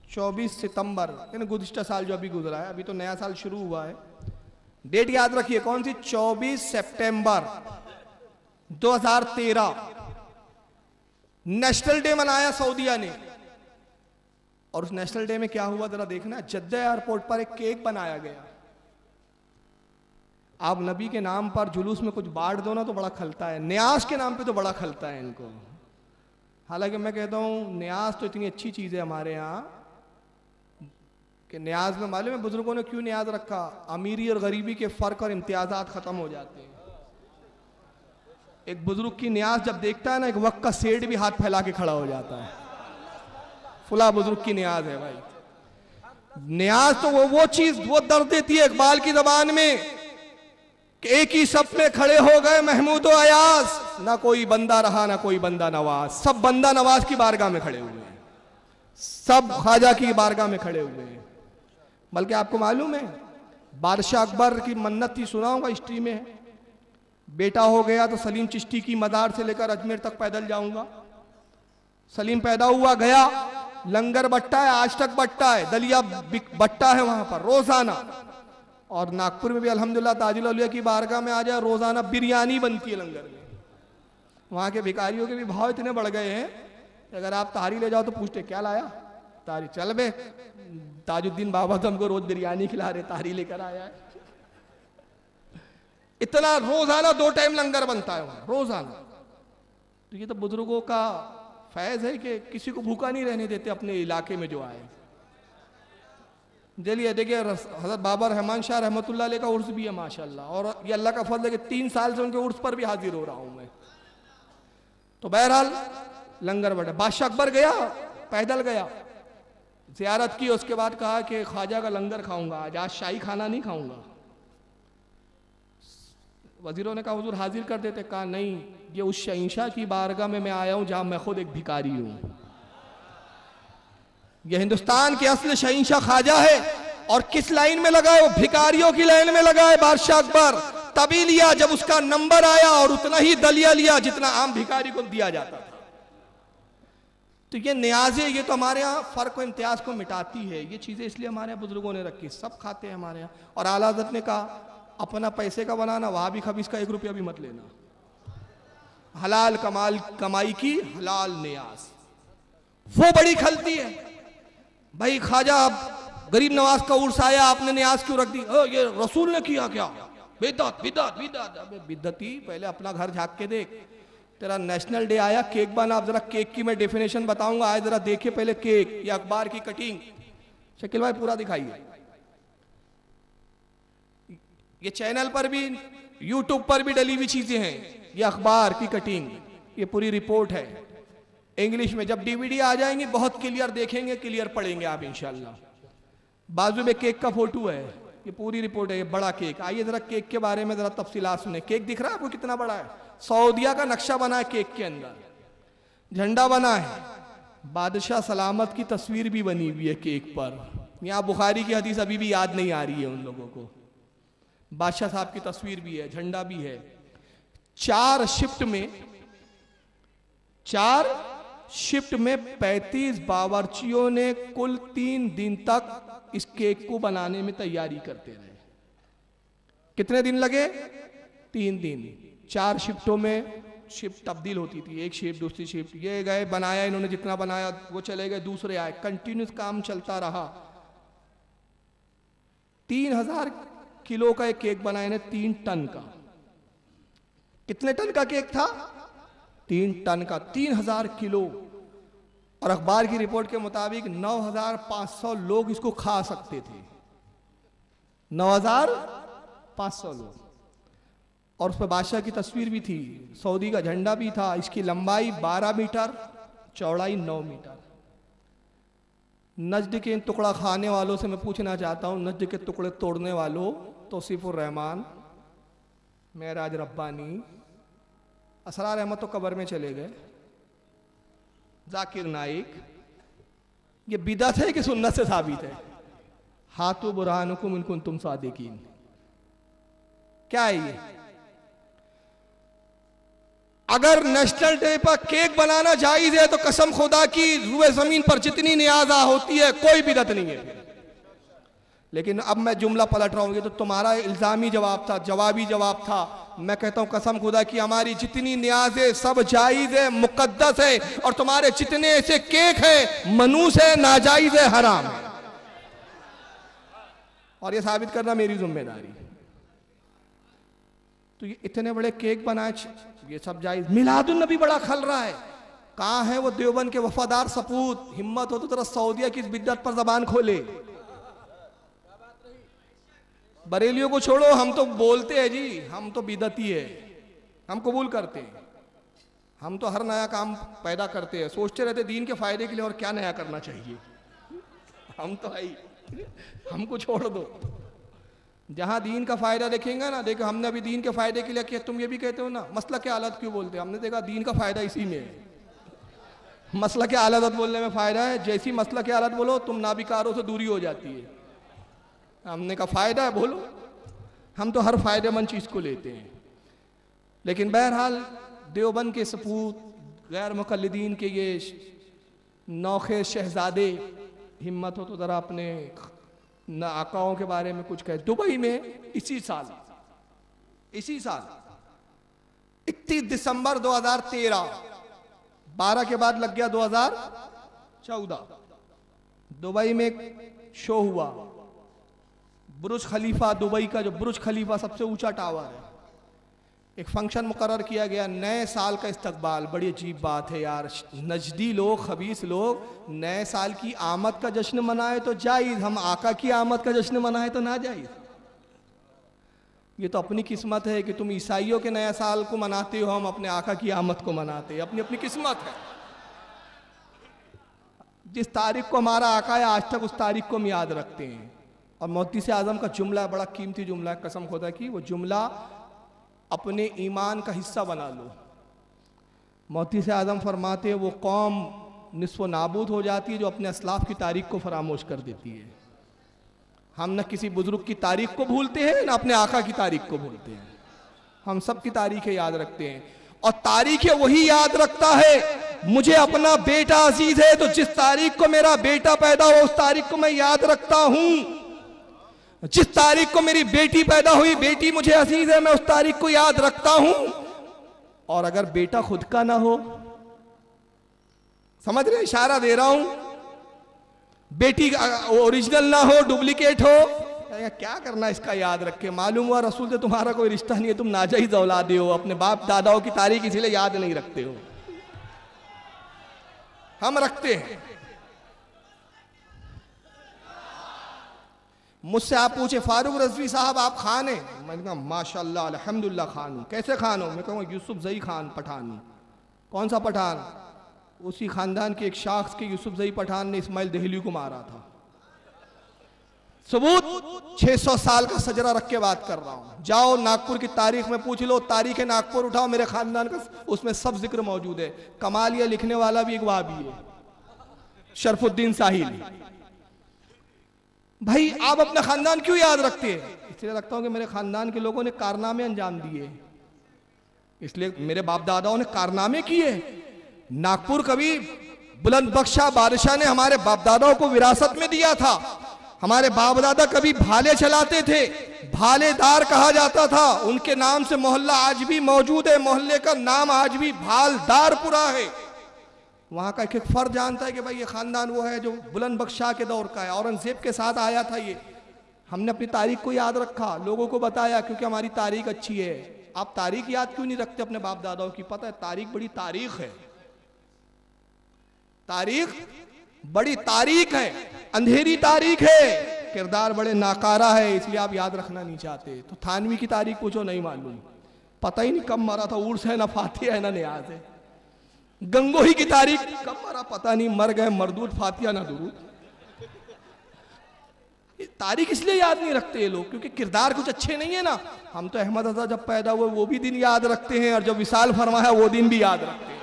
24 सितंबर यानी गुज़िश्ता साल जो अभी गुजरा है, अभी तो नया साल शुरू हुआ है, डेट याद रखिए कौन सी, 24 सितंबर 2013 नेशनल डे मनाया सऊदिया ने। और उस नेशनल डे में क्या हुआ जरा देखना, जद्दा एयरपोर्ट पर एक केक बनाया गया। आप नबी के नाम पर जुलूस में कुछ बांट दो ना तो बड़ा खलता है, न्यास के नाम पे तो बड़ा खलता है इनको। हालांकि मैं कहता हूँ न्यास तो इतनी अच्छी चीज़ है हमारे यहाँ कि न्याज में मालूम है बुजुर्गों ने क्यों न्याज रखा, अमीरी और गरीबी के फ़र्क और इम्तियाज़ात ख़त्म हो जाते हैं। एक बुजुर्ग की न्याज जब देखता है ना, एक वक्त का सेठ भी हाथ फैला के खड़ा हो जाता है, फुला बुजुर्ग की न्याज है भाई। न्याज तो वो चीज़ वो दर्द देती है इकबाल की ज़बान में कि एक ही सफ में खड़े हो गए महमूद और अयाज, ना कोई बंदा रहा ना कोई बंदा नवाज। सब बंदा नवाज की बारगाह में खड़े हुए हैं, सब ख्वाजा की बारगाह में खड़े हुए हैं। बल्कि आपको मालूम है बादशाह अकबर की मन्नत थी, सुना होगा हिस्ट्री में है, बेटा हो गया तो सलीम चिश्ती की मदार से लेकर अजमेर तक पैदल जाऊंगा। सलीम पैदा हुआ गया, लंगर बट्टा है, आज तक बट्टा है, दलिया बट्टा है वहां पर रोजाना। और नागपुर में भी अल्हम्दुलिल्लाह ताजुल औलिया की बारगाह में आ जाए, रोजाना बिरयानी बनती है लंगर में। वहां के भिखारियों के भी भाव इतने बढ़ गए हैं, अगर आप तारी ले जाओ तो पूछते क्या लाया, तारी, चल बे ताजुद्दीन बाबा तो हमको रोज बिरयानी खिला रहे, तारी लेकर आया है। इतना रोजाना 2 टाइम लंगर बनता है वहां, रोजाना। तो ये तो बुजुर्गों का फैज है कि किसी को भूखा नहीं रहने देते अपने इलाके में जो आए। चलिए देखिए हजरत बाबा रहमान शाह रहमतुल्लाह अलैह का उर्स भी है माशाल्लाह, और ये अल्लाह का फजल है कि 3 साल से उनके उर्स पर भी हाजिर हो रहा हूं मैं। तो बहरहाल लंगर बटा। बादशाह अकबर गया, पैदल गया, ज़ियारत की, उसके बाद कहा कि ख्वाजा का लंगर खाऊंगा आज शाही खाना नहीं खाऊंगा। वजीरों ने कहा हुजूर हाजिर कर देते। कहा नहीं, ये उस शहंशाह की बारगाह में मैं आया हूं जहां मैं खुद एक भिखारी हूं। ये हिंदुस्तान के असली शहंशाह ख्वाजा है, और किस लाइन में लगा है? वो भिखारियों की लाइन में लगा है बादशाह अकबर। तभी लिया जब उसका नंबर आया, और उतना ही दलिया लिया जितना आम भिखारी को दिया जाता था। तो ये न्याज़े, ये तो हमारे यहाँ फर्क और इम्तियाज को मिटाती है। ये चीजें इसलिए हमारे यहाँ बुजुर्गों ने रखी, सब खाते हैं हमारे यहाँ। और आला हज़रत ने कहा अपना पैसे का बनाना, वहां भी खबीस का 1 रुपया भी मत लेना। हलाल कमाई की हलाल न्याज, वो बड़ी खलती है। भाई ख्वाजा गरीब नवाज का उर्स आया, आपने न्याज क्यों रख दी? ये रसूल ने किया क्या? बिदअत बिदअत बिदअत। अबे बिदअती, पहले अपना घर झांक के देख। तेरा नेशनल डे आया, केक बना। आप जरा केक की मैं डेफिनेशन बताऊंगा, आए जरा देखिए पहले केक, या अखबार की कटिंग। शकील भाई पूरा दिखाइए। ये चैनल पर भी, यूट्यूब पर भी डली हुई चीजें हैं। ये अखबार की कटिंग, ये पूरी रिपोर्ट है इंग्लिश में। जब डीवीडी आ जाएंगी बहुत क्लियर देखेंगे, क्लियर पढ़ेंगे आप इंशाल्लाह। बाजू में केक का फोटो है, ये पूरी रिपोर्ट है, ये बड़ा केक। आइए जरा केक के बारे में जरा तफसीलात सुने। केक दिख रहा है आपको कितना बड़ा है? सऊदिया का नक्शा बना है केक के अंदर, झंडा बना है, बादशाह सलामत की तस्वीर भी बनी हुई है केक पर। यहाँ बुखारी की हदीस अभी भी याद नहीं आ रही है उन लोगों को। बादशाह साहब की तस्वीर भी है, झंडा भी है। 4 शिफ्ट में 35 बावर्चियों ने कुल 3 दिन तक इस केक को बनाने में तैयारी करते रहे। कितने दिन लगे? 3 दिन। 4 शिफ्टों में शिफ्ट तब्दील होती थी, एक शिफ्ट दूसरी शिफ्ट। ये गए, बनाया इन्होंने, जितना बनाया वो चले गए, दूसरे आए, कंटिन्यूस काम चलता रहा। 3000 किलो का एक केक बनाया ने, 3 टन का। कितने टन का केक था? 3 टन का, 3000 किलो। और अखबार की रिपोर्ट के मुताबिक 9500 लोग इसको खा सकते थे। 9500 लोग। और उस पर बादशाह की तस्वीर भी थी, सऊदी का झंडा भी था। इसकी लंबाई 12 मीटर, चौड़ाई 9 मीटर। नजद के इन टुकड़ा खाने वालों से मैं पूछना चाहता हूं, नजद के टुकड़े तोड़ने वालों, तौसीफुर रहमान, मेराज रब्बानी, असरार अहमद तो कब्र में चले गए, जाकिर नाइक, ये बिदअत है कि सुन्नत से साबित है? हाथू बुरहानुकुम इन कुंतुम सादिकीन। क्या है ये? अगर नेशनल डे पर केक बनाना जायज है तो कसम खुदा की रुए जमीन पर जितनी नियाजा होती है कोई बिदअत नहीं है। लेकिन अब मैं जुमला पलट रहा हूँ, ये तो तुम्हारा इल्जामी जवाब था, जवाबी जवाब था। मैं कहता हूं कसम खुदा की हमारी जितनी न्याज़े सब जायज है, मुकद्दस है, और तुम्हारे जितने ऐसे केक हैं मनूस है, नाजायज है, हराम है। और ये साबित करना मेरी जिम्मेदारी। तो ये इतने बड़े केक बनाए, ये सब जायज। मिलादुन नबी बड़ा खल रहा है। कहां है वो देवबंद के वफादार सपूत? हिम्मत हो तो जरा सऊदिया की इस बिद्दत पर जबान खोले। बरेलियों को छोड़ो, हम तो बोलते हैं जी, हम तो बिदती है, हम कबूल करते हैं। हम तो हर नया काम पैदा करते हैं, सोचते रहते दीन के फायदे के लिए और क्या नया करना चाहिए। हम तो आई, हमको छोड़ दो। जहां दीन का फायदा देखेंगे ना, देखो हमने अभी दीन के फायदे के लिए किया, तुम ये भी कहते हो ना मसला के हालत क्यों बोलते हैं? हमने देखा दीन का फायदा इसी में है। मसला के हालत बोलने में फायदा है, जैसी मसला के हालत बोलो तुम नाबिकारों से दूरी हो जाती है। हमने कहा फायदा है बोलो, हम तो हर फायदेमंद चीज को लेते हैं। लेकिन बहरहाल देवबंद के सपूत, गैर मुकल्लिदीन के ये नौखे शहजादे, हिम्मत हो तो जरा अपने न आकाओं के बारे में कुछ कहे। दुबई में इसी साल 31 दिसंबर 2013, 12 के बाद लग गया 2014, दुबई में शो हुआ। बुर्ज खलीफा, दुबई का जो बुर्ज खलीफा सबसे ऊंचा टावर है, एक फंक्शन मुकर्रर किया गया, नए साल का इस्तकबाल। बड़ी अजीब बात है यार, नजदी लोग, खबीस लोग नए साल की आमद का जश्न मनाए तो जायज, हम आका की आमद का जश्न मनाए तो ना जायज। ये तो अपनी किस्मत है कि तुम ईसाइयों के नया साल को मनाते हो, हम अपने आका की आमद को मनाते हैं। अपनी अपनी किस्मत है। जिस तारीख को हमारा आका है आज तक उस तारीख को हम याद रखते हैं। और मोहद्दिस आज़म का जुमला बड़ा कीमती जुमला है, कसम खुदा की, वो जुमला अपने ईमान का हिस्सा बना लो। मोहद्दिस आज़म फरमाते हैं वो कौम निस्फ़ नाबूद हो जाती है जो अपने असलाफ की तारीख को फरामोश कर देती है। हम न किसी बुजुर्ग की तारीख को भूलते हैं, न अपने आका की तारीख को भूलते हैं। हम सब की तारीखें याद रखते हैं, और तारीखें वही याद रखता है। मुझे अपना बेटा अजीज है, तो जिस तारीख को मेरा बेटा पैदा हुआ उस तारीख को मैं याद रखता हूं। जिस तारीख को मेरी बेटी पैदा हुई, बेटी मुझे अजीज है, मैं उस तारीख को याद रखता हूं। और अगर बेटा खुद का ना हो, समझ रहे, इशारा दे रहा हूं, बेटी ओरिजिनल ना हो, डुप्लीकेट हो, क्या करना इसका याद रखे। मालूम हुआ रसूल से तुम्हारा कोई रिश्ता नहीं है, तुम नाजायज औलादे हो, अपने बाप दादाओं की तारीख इसीलिए याद नहीं रखते हो। हम रखते हैं। मुझसे आप पूछे फारूक रजवी साहब आप खान हैं? मैंने कहा माशाल्लाह अल्हम्दुलिल्लाह खान हूं। कैसे खान हो? मैं कहूँगा यूसुफ जई खान पठान हूं। कौन सा पठान? उसी खानदान के एक शख्स के यूसुफ जई पठान ने इस्माइल दहली को मारा था। सबूत 600 साल का सजरा रख के बात कर रहा हूं। जाओ नागपुर की तारीख में पूछ लो, तारीख नागपुर उठाओ, मेरे खानदान का उसमें सब जिक्र मौजूद है। कमालिया लिखने वाला भी एक वहाबी है, शरफुद्दीन साहिल। भाई आप अपना खानदान क्यों याद रखते हैं? इसलिए रखता हूं कि मेरे खानदान के लोगों ने कारनामे अंजाम दिए, इसलिए मेरे बाप दादाओं ने कारनामे किए। नागपुर कभी बुलंद बख्शा बादशाह ने हमारे बाप दादाओं को विरासत में दिया था। हमारे बाप दादा कभी भाले चलाते थे, भालेदार कहा जाता था। उनके नाम से मोहल्ला आज भी मौजूद है, मोहल्ले का नाम आज भी भालदारपुरा है। वहां का एक एक फर्द जानता है कि भाई ये खानदान वो है जो बुलंद बख्शा के दौर का है, औरंगजेब के साथ आया था। ये हमने अपनी तारीख को याद रखा, लोगों को बताया, क्योंकि हमारी तारीख अच्छी है। आप तारीख याद क्यों नहीं रखते अपने बाप दादाओं की? पता है तारीख बड़ी तारीख है, तारीख बड़ी तारीख है, अंधेरी तारीख है, किरदार बड़े नाकारा है, इसलिए आप याद रखना नहीं चाहते। तो थानवी की तारीख पूछो, नहीं मालूम, पता ही नहीं कब मरा था, उर्स है ना फातिहा है ना न्याज है। गंगोही की तारीख कब मरा पता नहीं, मर गए मरदूद फातिहा ना दुरूद। तारीख इसलिए याद नहीं रखते ये लोग क्योंकि किरदार कुछ अच्छे नहीं है ना। हम तो अहमद रजा जब पैदा हुए वो भी दिन याद रखते हैं, और जब विसाल फरमाया वो दिन भी याद रखते हैं।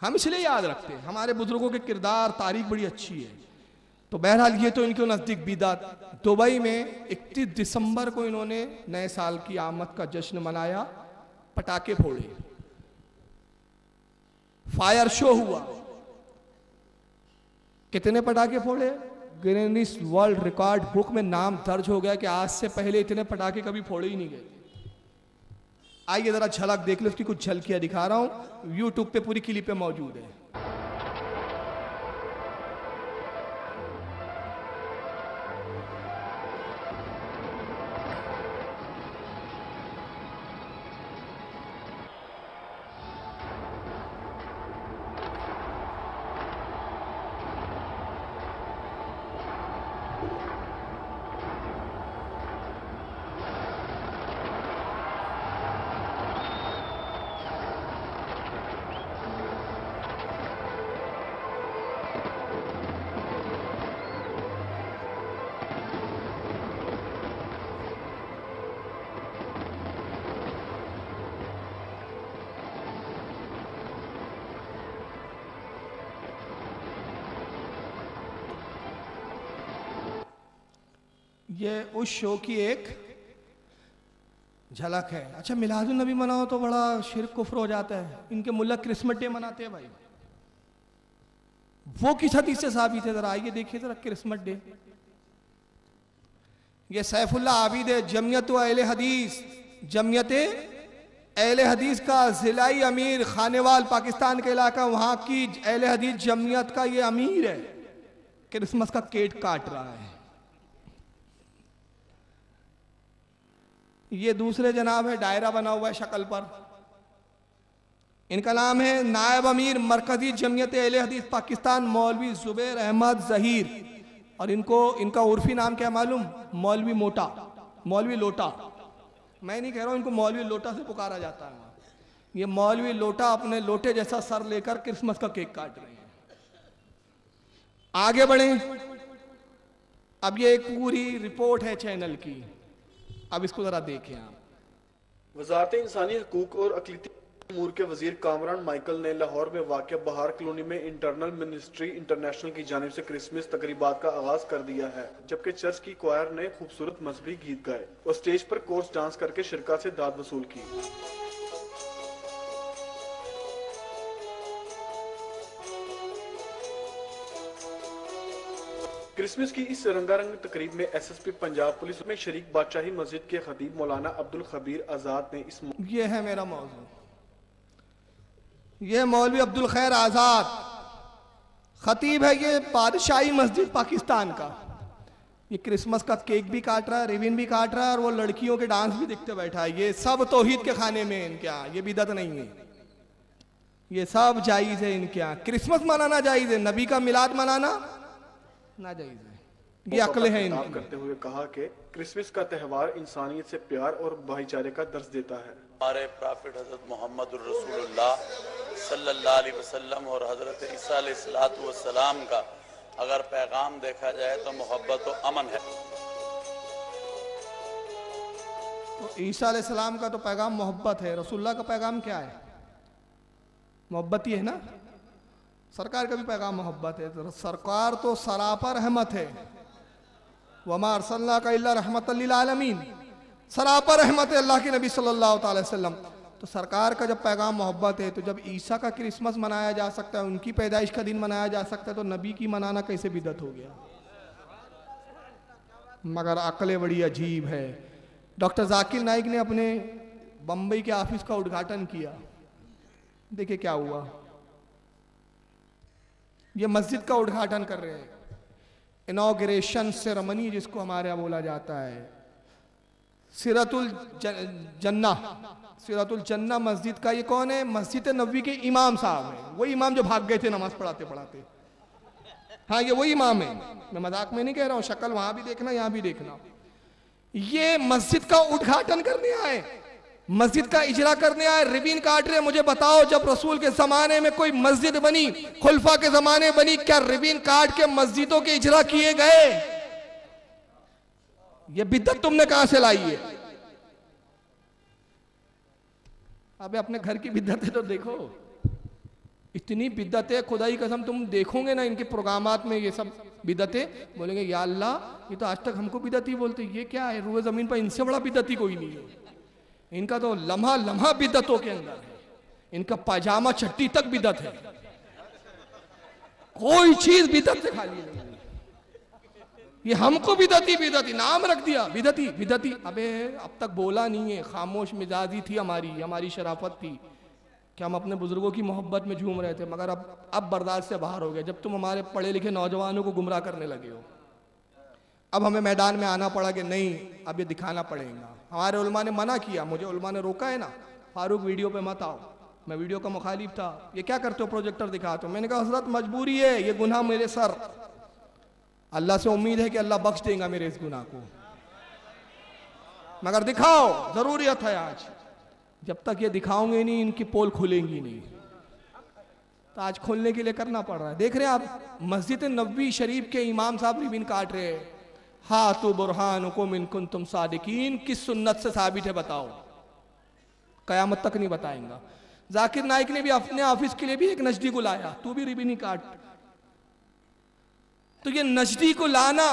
हम इसलिए याद रखते हैं, हमारे बुजुर्गों के किरदार तारीख बड़ी अच्छी है। तो बहरहाल ये तो इनके नजदीक बिदात। दुबई में 31 दिसंबर को इन्होंने नए साल की आमद का जश्न मनाया, पटाखे फोड़े, फायर शो हुआ। कितने पटाखे फोड़े? गिनीज वर्ल्ड रिकॉर्ड बुक में नाम दर्ज हो गया कि आज से पहले इतने पटाखे कभी फोड़े ही नहीं गए। आइए जरा झलक देख लो, उसकी कुछ झलकियां दिखा रहा हूं, यूट्यूब पे पूरी क्लिपें मौजूद है। ये उस शो की एक झलक है। अच्छा, मिलादुन नबी मनाओ तो बड़ा शिर्क कुफ्र हो जाता है। इनके मुल्ला क्रिसमस डे मनाते हैं भाई, वो किस हदीस से साबित है? जरा आइए देखिए जरा क्रिसमस डे। ये सैफुल्ला आबिद है, जमियत अहले हदीस, जमियत अहले हदीस का जिलाई अमीर, खानेवाल पाकिस्तान का इलाका, वहां की अहले हदीस जमियत का ये अमीर है। क्रिसमस का केक काट रहा है। ये दूसरे जनाब है, डायरा बना हुआ है शक्ल पर, इनका नाम है नायब अमीर मरकजी जमियत अहले हदीस पाकिस्तान मौलवी जुबैर अहमद जहीर। और इनको इनका उर्फी नाम क्या मालूम? मौलवी मोटा। मौलवी लोटा, मैं नहीं कह रहा हूं इनको मौलवी लोटा से पुकारा जाता है। ये मौलवी लोटा अपने लोटे जैसा सर लेकर क्रिसमस का केक काट रहे हैं। आगे बढ़े, अब ये एक पूरी रिपोर्ट है चैनल की, अब इसको जरा देखें आप। वजारत इंसानी हकूक और अकलीती उमूर के वजीर कामरान माइकल ने लाहौर में वाक़या बहार कॉलोनी में इंटरनल मिनिस्ट्री इंटरनेशनल की जानिब से क्रिसमस तकरीबात का आगाज कर दिया है, जबकि चर्च की क्वायर ने खूबसूरत मजहबी गीत गाए और स्टेज पर कोर्स डांस करके शिरका से दाद वसूल की। क्रिसमस की इस रंगारंग तकरीब में एसएसपी पंजाब पुलिस में शरीक बादशाही मस्जिद के खतीब मौलाना अब्दुल खबीर आजाद ने इस ये है मेरा मौजू, ये मौलवी अब्दुल खैर आजाद खतीब है, ये बादशाही मस्जिद पाकिस्तान का। ये क्रिसमस का केक भी काट रहा है, रिबन भी काट रहा है और वो लड़कियों के डांस भी दिखते बैठा है। ये सब तौहीद के खाने में इनके यहाँ, ये बिदअत नहीं है, ये सब जायज है इनके यहाँ। क्रिसमस मनाना जायज है, नबी का मिलाद मनाना नाजायज है, ये अक्ल है इनकी। करते हुए कहा कि क्रिसमस का त्यौहार इंसानियत से प्यार और भाईचारे का दर्ज देता है। हमारे प्रॉफिट हजरत मोहम्मद रसूलुल्लाह सल्लल्लाहु अलैहि वसल्लम और हजरत ईसा अलैहिस्सलातु वस्सलाम का अगर पैगाम देखा जाए तो मोहब्बत और अमन है। तो ईसा अलैहिस्सलाम का तो पैगाम मोहब्बत है, रसूलुल्लाह का पैगाम क्या है? मोहब्बत ही है ना। सरकार का भी पैगाम मोहब्बत है। तो सरकार तो सरापर रहमत है, वमा अरसलनाका इल्ला रहमतल लिल आलमीन, सरापर रहमत है अल्लाह के नबी सल्लल्लाहु अलैहि वसल्लम। तो सरकार का जब पैगाम मोहब्बत है, तो जब ईसा का क्रिसमस मनाया जा सकता है, उनकी पैदाइश का दिन मनाया जा सकता है, तो नबी की मनाना कैसे बिदअत हो गया? मगर अक्ल बड़ी अजीब है। डॉक्टर जाकिर नाइक ने अपने बम्बई के ऑफिस का उद्घाटन किया, देखिए क्या हुआ। ये मस्जिद का उद्घाटन कर रहे हैं, इनॉग्रेशन सेरेमनी जिसको हमारे यहाँ बोला जाता है। सिरतुल जन्ना मस्जिद का, ये कौन है? मस्जिद नबवी के इमाम साहब हैं, वही इमाम जो भाग गए थे नमाज पढ़ाते पढ़ाते। हाँ, ये वही इमाम है, मैं मजाक में नहीं कह रहा हूँ, शक्ल वहां भी देखना यहाँ भी देखना। ये मस्जिद का उद्घाटन करने आए, मस्जिद का इजरा करने आए, रिबन काट रहे। मुझे बताओ, जब रसूल के जमाने में कोई मस्जिद बनी, खुलफा के जमाने बनी, क्या रिबन काट के मस्जिदों के इजरा किए गए? ये बिद्दत तुमने कहां से लाई है? अबे अपने घर की बिद्दत है तो देखो, इतनी बिद्दत है, खुदा की कसम तुम देखोगे ना इनके प्रोग्रामात में, ये सब बिदतें, बोलेंगे या अल्लाह ये तो आज तक हमको बिदत ही बोलते, ये क्या है? रूए जमीन पर इनसे बड़ा बिदत ही कोई नहीं है। इनका तो लम्हा लम्हा बिदतों के अंदर है, इनका पाजामा चट्टी तक बिदत है, कोई चीज बिदत से खाली नहीं। ये हमको बिदती नाम रख दिया, बिदती। अबे अब तक बोला नहीं है, खामोश मिजाजी थी हमारी शराफत थी कि हम अपने बुजुर्गों की मोहब्बत में झूम रहे थे, मगर अब बर्दाश्त से बाहर हो गए, जब तुम हमारे पढ़े लिखे नौजवानों को गुमराह करने लगे हो। अब हमें मैदान में आना पड़ा कि नहीं, अब ये दिखाना पड़ेगा। हमारे उलमा ने मना किया, मुझे उलमा ने रोका है ना, फारूक वीडियो पे मत आओ, मैं वीडियो का मुखालिफ था। ये क्या करते हो, प्रोजेक्टर दिखाते हो? मैंने कहा हजरत मजबूरी है, ये गुनाह मेरे सर, अल्लाह से उम्मीद है कि अल्लाह बख्श देगा मेरे इस गुनाह को, मगर दिखाओ, जरूरियत है आज। जब तक ये दिखाओगे नहीं, इनकी पोल खुलेंगी नहीं। तो आज खोलने के लिए करना पड़ रहा है। देख रहे हैं आप, मस्जिद नबवी शरीफ के इमाम साहब रिबन काट रहे हैं। हाथु बुरहानुकुम इन कुंतुम सादिकीन, किस सुन्नत से साबित है बताओ? कयामत तक नहीं बताएंगा। जाकिर नाइक ने भी अपने ऑफिस के लिए भी एक नजदी को लाया, तू भी रिबन ही काट। तो ये नजदी को लाना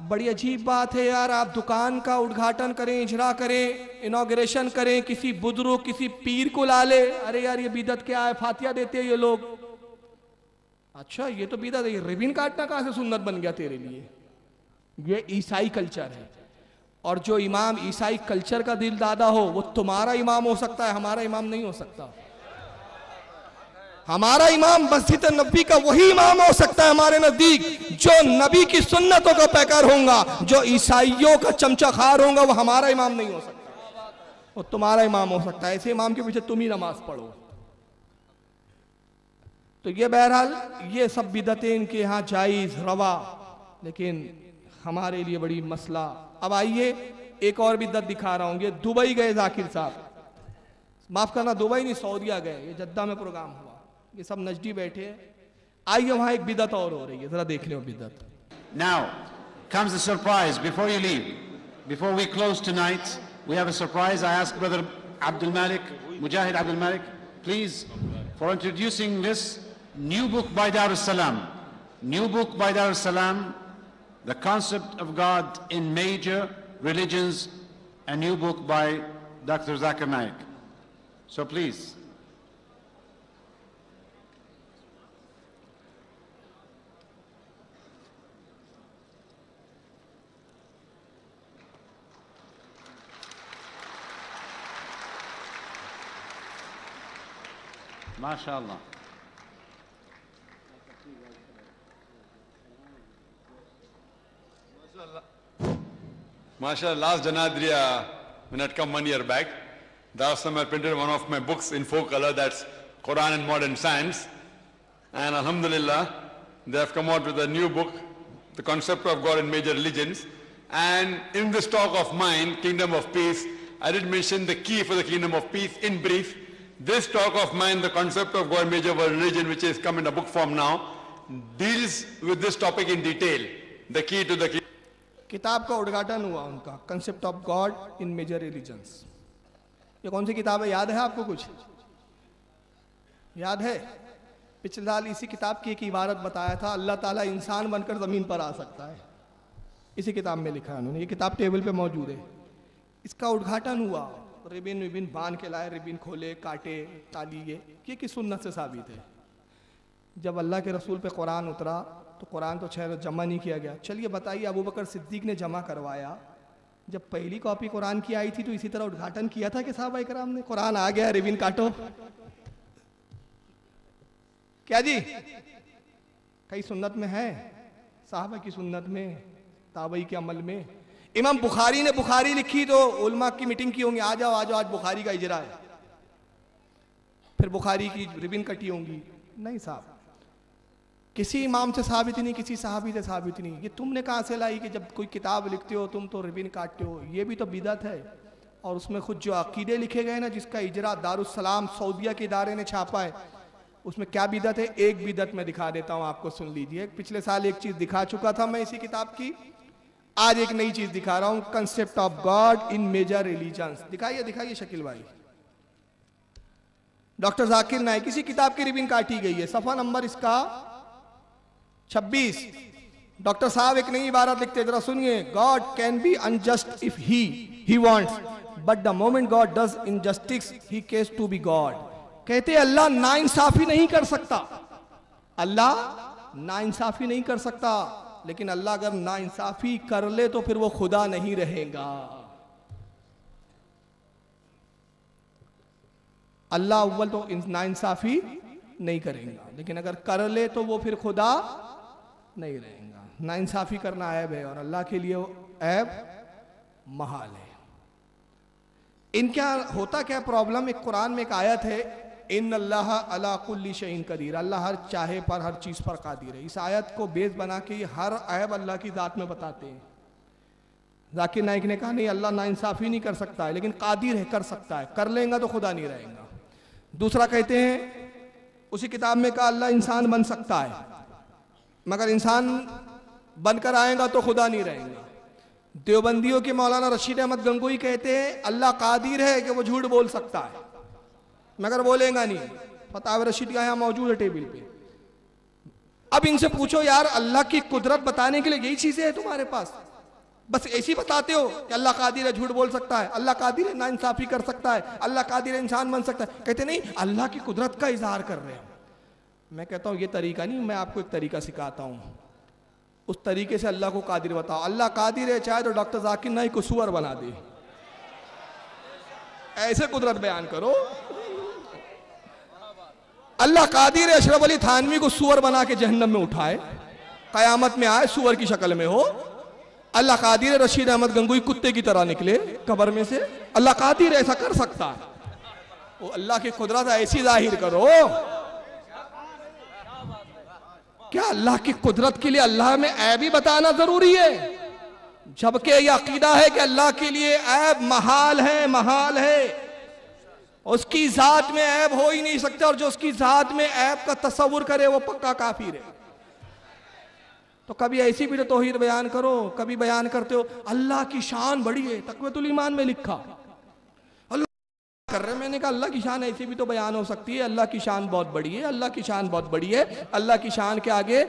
बड़ी अजीब बात है यार। आप दुकान का उद्घाटन करें, इजरा करें, इनॉग्रेशन करें, किसी बुजुर्ग किसी पीर को ला ले, अरे यार ये बिदत क्या है, फातिया देते हैं ये लोग। अच्छा ये तो बिदत है, रिबन काटना कहां से सुन्नत बन गया तेरे लिए? ये ईसाई कल्चर है, और जो इमाम ईसाई कल्चर का दिल दादा हो वो तुम्हारा इमाम हो सकता है, हमारा इमाम नहीं हो सकता। हमारा इमाम मस्जिद नबी का वही इमाम हो सकता है हमारे नजदीक जो नबी की सुन्नतों का पैकार होगा। जो ईसाइयों का चमचा खार होगा वो हमारा इमाम नहीं हो सकता, वो तुम्हारा इमाम हो सकता है। ऐसे इमाम के पीछे तुम ही नमाज पढ़ो। तो ये बहरहाल ये सब बिदतें इनके यहाँ जायज रवा, लेकिन हमारे लिए बड़ी मसला। अब आइए एक और बिदअत दिखा रहा हूं। ये दुबई गए जाकिर साहब, माफ करना दुबई नहीं सऊदिया गए, ये जद्दा में प्रोग्राम हुआ, ये सब नजदी बैठे हैं। आइए वहां एक बिदअत और हो रही है, जरा देख लो बिदअत। Now comes the surprise before you leave. Before we close tonight, we have a surprise. I ask Brother Abdul Malik, Mujahid Abdul Malik, please, for introducing this new book by Dar es-Salam. New book by Dar es-Salam, The Concept of God in Major Religions, a new book by Dr. Zakir Naik. So please. MashaAllah. MashaAllah, last Janadriya, when I had come 1 year back, Dar es-Salam had printed one of my books in 4 color, that's Quran and Modern Science. And Alhamdulillah, they have come out with a new book, The Concept of God in Major Religions. And in this talk of mine, Kingdom of Peace, I did mention the key for the Kingdom of Peace in brief. This talk of mine, The Concept of God in Major Religion, which has come in a book form now, deals with this topic in detail. The key to the kingdom. किताब का उद्घाटन हुआ उनका, concept of God in major religions. ये कौन सी किताब है, याद है आपको? कुछ याद है? पिछले साल इसी किताब की एक इबारत बताया था, अल्लाह ताला इंसान बनकर जमीन पर आ सकता है। इसी किताब में लिखा है उन्होंने, ये किताब टेबल पे मौजूद है। इसका उद्घाटन हुआ, रिबिन विबिन बांध के लाए, रिबिन खोले, काटे, ताली, ये किस सुन्नत से साबित है? जब अल्लाह के रसूल पे कुरान उतरा तो कुरान तो खैर जमा नहीं किया गया। चलिए बताइए, अबू बकर सिद्दीक ने जमा करवाया। जब पहली कॉपी कुरान की आई थी तो इसी तरह उद्घाटन किया था कि साहब इकराम ने, कुरान आ गया, रिबिन काटो। क्या जी, कई सुन्नत में है, साहबा की सुन्नत में, ताबई के अमल में। इमाम बुखारी ने बुखारी लिखी तो उलमा की मीटिंग की होंगी, आ जाओ आज बुखारी का इजरा है, फिर बुखारी की रिबिन कटी होंगी। नहीं साहब, किसी इमाम से साबित नहीं, किसी सहाबी से साबित नहीं। ये तुमने कहाँ से लाई कि जब कोई किताब लिखते हो तुम तो रिबिन काटते हो? ये भी तो बिदअत है। और उसमें खुद जो अकीदे लिखे गए ना, जिसका इजरा दारुस्सलाम सऊदिया के इदारे ने छापा है, उसमें क्या बिदअत है? एक बिदअत मैं दिखा देता हूँ आपको, सुन लीजिए। पिछले साल एक चीज दिखा चुका था मैं इसी किताब की, आज एक नई चीज दिखा रहा हूं, concept of God in major religions. दिखाइए दिखाइए शकील भाई, डॉक्टर जाकिर नाइक, इसी किताब की रिबिन काटी गई है, सफा नंबर इसका 26। डॉक्टर साहब एक नई इबारत लिखते, जरा सुनिए। God can be unjust if he wants, but the moment God does injustice he ceases to be God. कहते अल्लाह नाइंसाफी नहीं कर सकता, अल्लाह नाइंसाफी नहीं कर सकता, लेकिन अल्लाह अगर नाइंसाफी कर ले तो फिर वो खुदा नहीं रहेगा। अल्लाह अव्वल तो नाइंसाफी नहीं करेगा, लेकिन अगर कर ले तो वो फिर खुदा नहीं रहेगा। नाइंसाफी करना ऐब है और अल्लाह के लिए ऐब महाल है। इनका होता क्या प्रॉब्लम, एक कुरान में एक आयत है, इन अल्लाह अला कुल्ली शैइन कदीर, अल्लाह हर चाहे पर हर चीज पर कादिर है। इस आयत को बेस बना के हर ऐब अल्लाह की जात में बताते हैं। जाकिर नाइक ने कहा नहीं, अल्लाह नाइंसाफी नहीं कर सकता है, लेकिन कादिर है, कर सकता है, कर लेगा तो खुदा नहीं रहेगा। दूसरा कहते हैं उसी किताब में कहा अल्लाह इंसान बन सकता है, मगर इंसान बनकर आएगा तो खुदा नहीं रहेगा। देवबंदियों के मौलाना रशीद अहमद गंगोई कहते हैं अल्लाह कादिर है कि वो झूठ बोल सकता है, मगर बोलेगा नहीं। फतावा रशीद का यहाँ मौजूद है टेबल पे। अब इनसे पूछो यार, अल्लाह की कुदरत बताने के लिए यही चीजें हैं तुम्हारे पास, बस ऐसी बताते हो कि अल्लाह कादिर है, झूठ बोल सकता है, अल्लाह कादिर है, नाइंसाफी कर सकता है, अल्लाह कादिर है, इंसान बन सकता है। कहते नहीं, अल्लाह की कुदरत का इजहार कर रहे हैं। मैं कहता हूं ये तरीका नहीं, मैं आपको एक तरीका सिखाता हूं, उस तरीके से अल्लाह को कादिर बताओ। अल्लाह कादिर है, चाहे तो डॉक्टर जाकिर नाइक को सुअर बना दे, ऐसे कुदरत बयान करो। अल्लाह कादिर है, अशरफ अली थानवी को सुअर बना के जहन्नम में उठाए, कयामत में आए सुअर की शक्ल में हो। अल्लाह कादिर है, रशीद अहमद गंगोई कुत्ते की तरह निकले कब्र में से, अल्लाह कादिर ऐसा कर सकता है। वो अल्लाह की कुदरत ऐसी जाहिर करो। क्या अल्लाह की कुदरत के लिए अल्लाह में ऐब ही बताना जरूरी है? जबकि यह अकीदा है कि अल्लाह के लिए ऐब महाल है, महाल है, उसकी जात में ऐब हो ही नहीं सकता, और जो उसकी जात में ऐब का तस्वुर करे वो पक्का काफिर है। तो कभी ऐसी भी तो तौहीद बयान करो, कभी बयान करते हो अल्लाह की शान बड़ी है, तक़वतुल ईमान में लिखा अल्लाह कर रहे, मैंने कहा अल्लाह की शान ऐसी भी तो बयान हो सकती है, अल्लाह की शान बहुत बड़ी है, अल्लाह की शान बहुत बड़ी है। अल्लाह की शान के आगे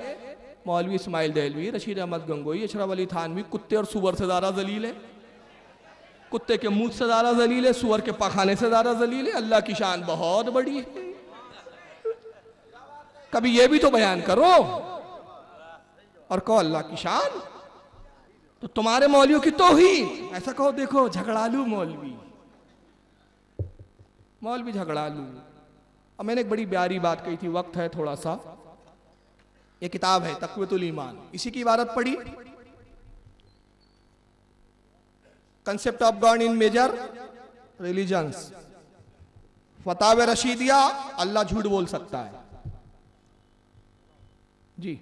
मौलवी इस्माइल देहलवी, रशीद अहमद गंगोई, अशरफ अली थानवी कुत्ते और सुअर से ज्यादा जलील है, कुत्ते के मुंह से ज्यादा जलील है, सुअर के पखाने से ज्यादा जलील है। अल्लाह की शान बहुत बड़ी है, कभी ये भी तो बयान करो और कहो अल्लाह की शान। तो तुम्हारे मौलवियों की तौहीद, ऐसा कहो देखो झगड़ालू मौलवी, मौलवी झगड़ालू। अब मैंने एक बड़ी प्यारी बात कही थी, वक्त है थोड़ा सा, ये किताब है तक़वतुल ईमान, इसी की इबारत पढ़ी, concept of God in major religions, Fatawa Rashidiya, Allah झूठ बोल सकता है जी।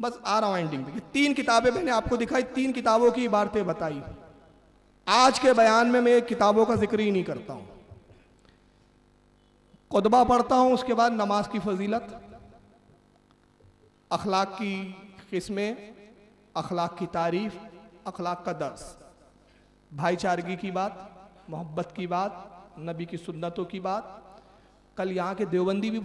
बस आ रहा हूं एंडिंग पे। 3 किताबें मैंने आपको दिखाई, 3 किताबों की इबारतें बताई। आज के बयान में मैं किताबों का जिक्र ही नहीं करता हूं, खुतबा पढ़ता हूं, उसके बाद नमाज की फजीलत, अखलाक की किस्में, अखलाक की तारीफ, अखलाक का दर्स, भाईचारगी की बात, मोहब्बत की बात, नबी की सुन्नतों की बात। कल यहाँ के देवबंदी भी